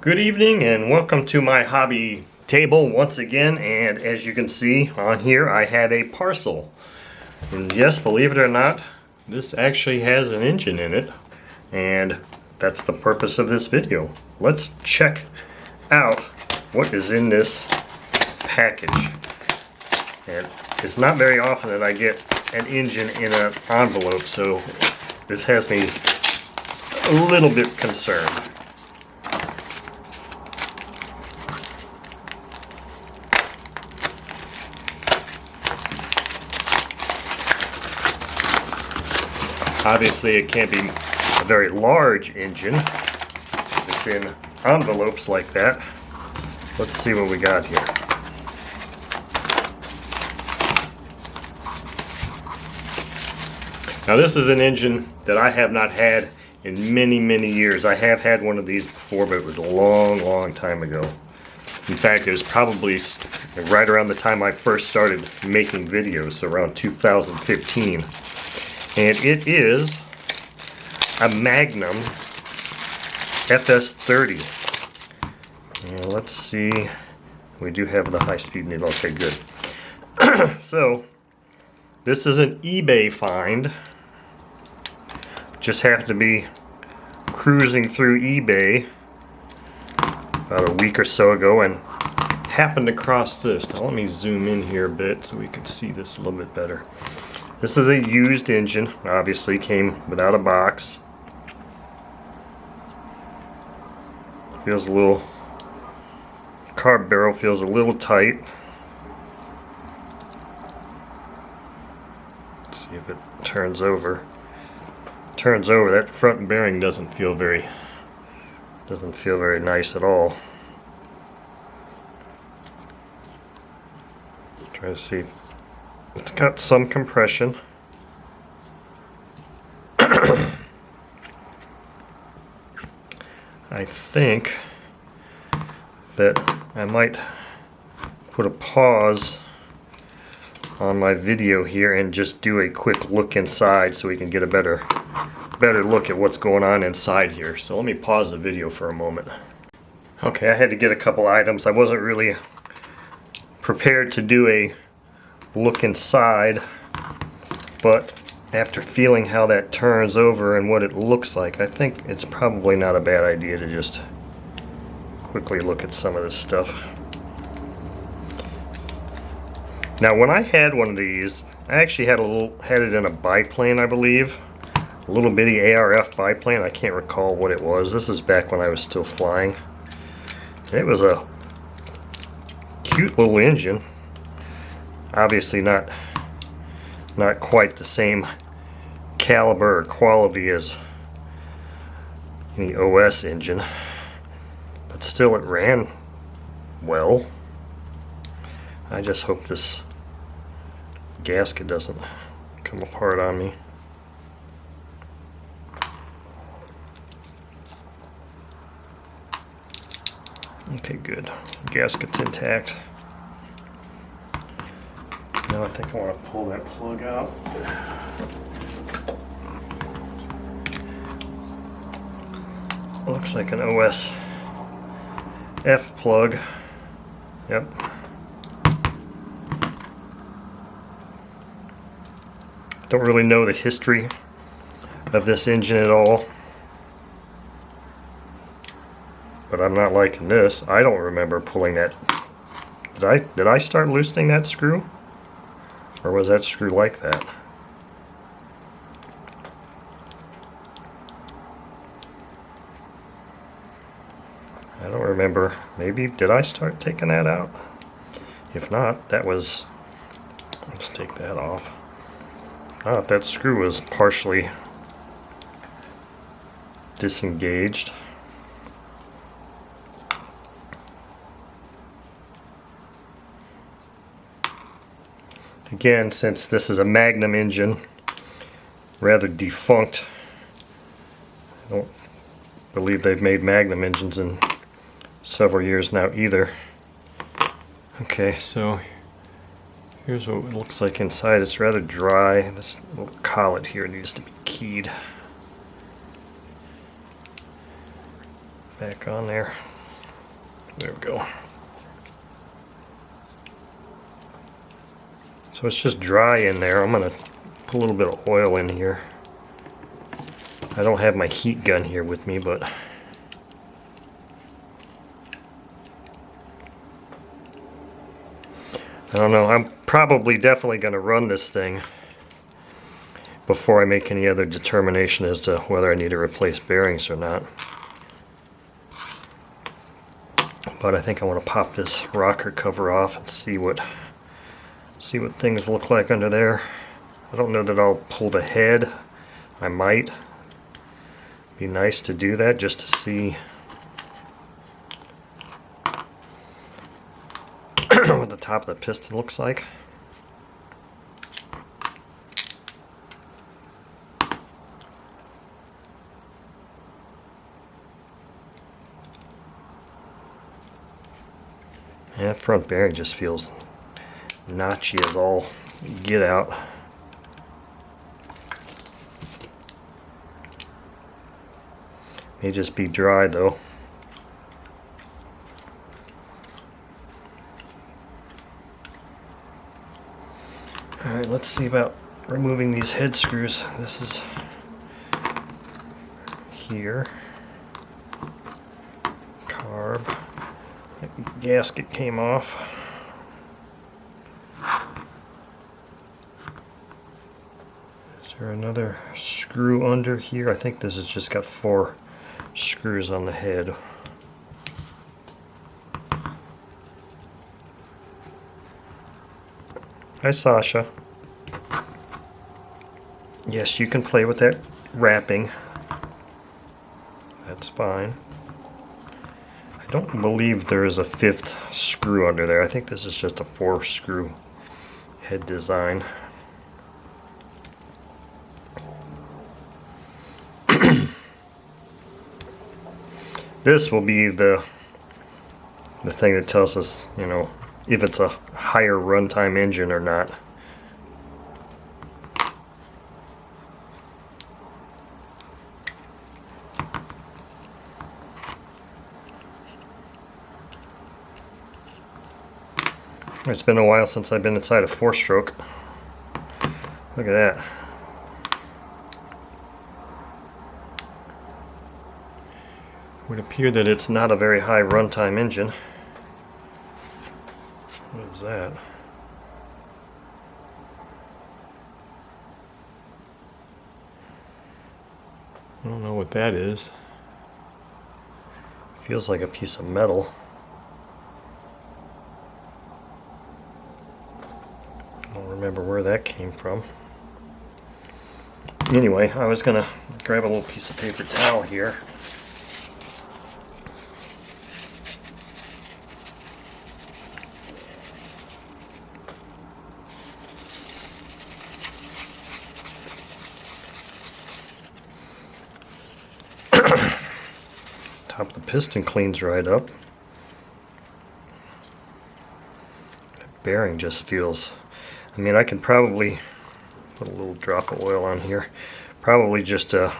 Good evening and welcome to my hobby table once again, and as you can see on here I had a parcel. And yes, believe it or not, this actually has an engine in it, and that's the purpose of this video. Let's check out what is in this package. And it's not very often that I get an engine in an envelope, so this has me a little bit concerned. Obviously, it can't be a very large engine. It's in envelopes like that. Let's see what we got here. Now, this is an engine that I have not had in many years. I have had one of these before, but it was a long time ago. In fact, it was probably right around the time I first started making videos, so around 2015. And it is a Magnum FS30. And let's see, we do have the high-speed needle. Okay, good. So, this is an eBay find. Just happened to be cruising through eBay about a week or so ago and happened across this. Now let me zoom in here a bit so we can see this a little bit better. This is a used engine, obviously came without a box. Feels a little, carb barrel feels a little tight. Let's see if it turns over. Turns over, that front bearing doesn't feel very nice at all. Try to see. It's got some compression. I think that I might put a pause on my video here and just do a quick look inside so we can get a better look at what's going on inside here. So let me pause the video for a moment. Okay, I had to get a couple items. I wasn't really prepared to do a look inside, but after feeling how that turns over and what it looks like, I think it's probably not a bad idea to just quickly look at some of this stuff. Now, when I had one of these, I actually had it in a biplane, I believe, a little bitty ARF biplane. I can't recall what it was. This is back when I was still flying. And it was a cute little engine. Obviously not quite the same caliber or quality as any OS engine, but still it ran well. I just hope this gasket doesn't come apart on me. Okay, good. Gasket's intact. Now I think I want to pull that plug out. Looks like an OS F plug. Yep. Don't really know the history of this engine at all, but I'm not liking this. I don't remember pulling that. Did I start loosening that screw? Or was that screw like that? I don't remember. Maybe, did I start taking that out? If not, that was, let's take that off. Oh, that screw was partially disengaged. Again, since this is a Magnum engine, rather defunct. I don't believe they've made Magnum engines in several years now either. Okay, so here's what it looks like inside. It's rather dry. This little collet here needs to be keyed back on there. There we go. So it's just dry in there. I'm going to put a little bit of oil in here. I don't have my heat gun here with me, but I don't know. I'm probably definitely going to run this thing before I make any other determination as to whether I need to replace bearings or not. But I think I want to pop this rocker cover off and see what things look like under there. I don't know that I'll pull the head. I might. Be nice to do that just to see what the top of the piston looks like. And that front bearing just feels notchy as all get out. May just be dry though. Alright, let's see about removing these head screws. This is here. Carb. The gasket came off. Is there another screw under here? I think this has just got 4 screws on the head. Hi, Sasha. Yes, you can play with that wrapping. That's fine. I don't believe there is a 5th screw under there. I think this is just a 4-screw head design. This will be the thing that tells us, you know, if it's a higher runtime engine or not. It's been a while since I've been inside a 4-stroke. Look at that. Would appear that it's not a very high runtime engine. What is that? I don't know what that is. Feels like a piece of metal. I don't remember where that came from. Anyway, I was gonna grab a little piece of paper towel here. Top of the piston cleans right up. The bearing just feels, I mean, I can probably put a little drop of oil on here. Probably just throw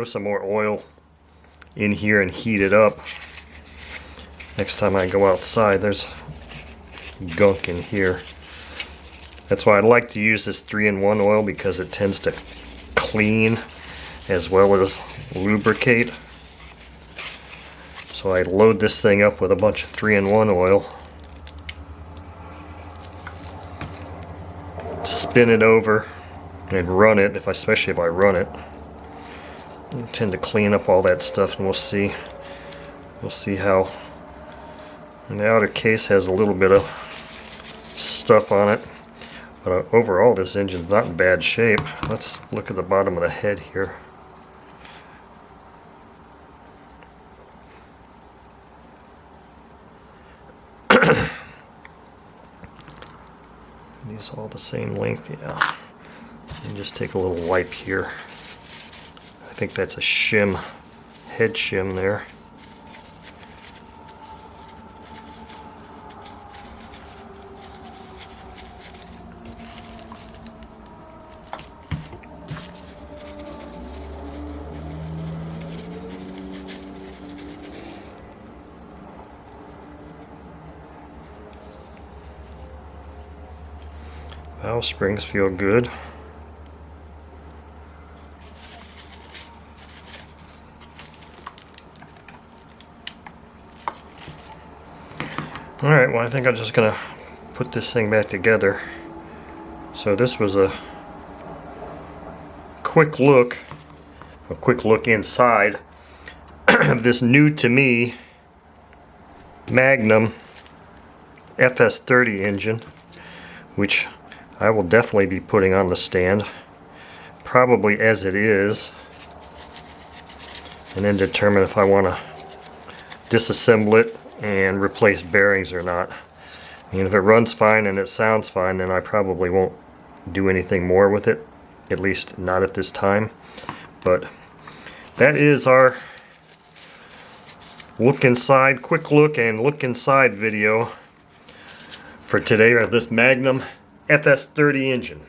some more oil in here and heat it up. Next time I go outside, there's gunk in here. That's why I like to use this 3-in-1 oil, because it tends to clean as well as lubricate. So I load this thing up with a bunch of 3-in-1 oil, spin it over and run it, especially if I run it. I tend to clean up all that stuff, and we'll see how. And the outer case has a little bit of stuff on it, but overall this engine's not in bad shape. Let's look at the bottom of the head here. These all the same length, yeah. And just take a little wipe here. I think that's a shim, head shim there. Valve springs feel good. Alright, well I think I'm just going to put this thing back together. So this was a quick look inside of this new to me Magnum FS30 engine, which I will definitely be putting on the stand, probably as it is, and then determine if I want to disassemble it and replace bearings or not. I mean, if it runs fine and it sounds fine, then I probably won't do anything more with it, at least not at this time. But that is our look inside, quick look and look inside video for today of this Magnum FS30 engine.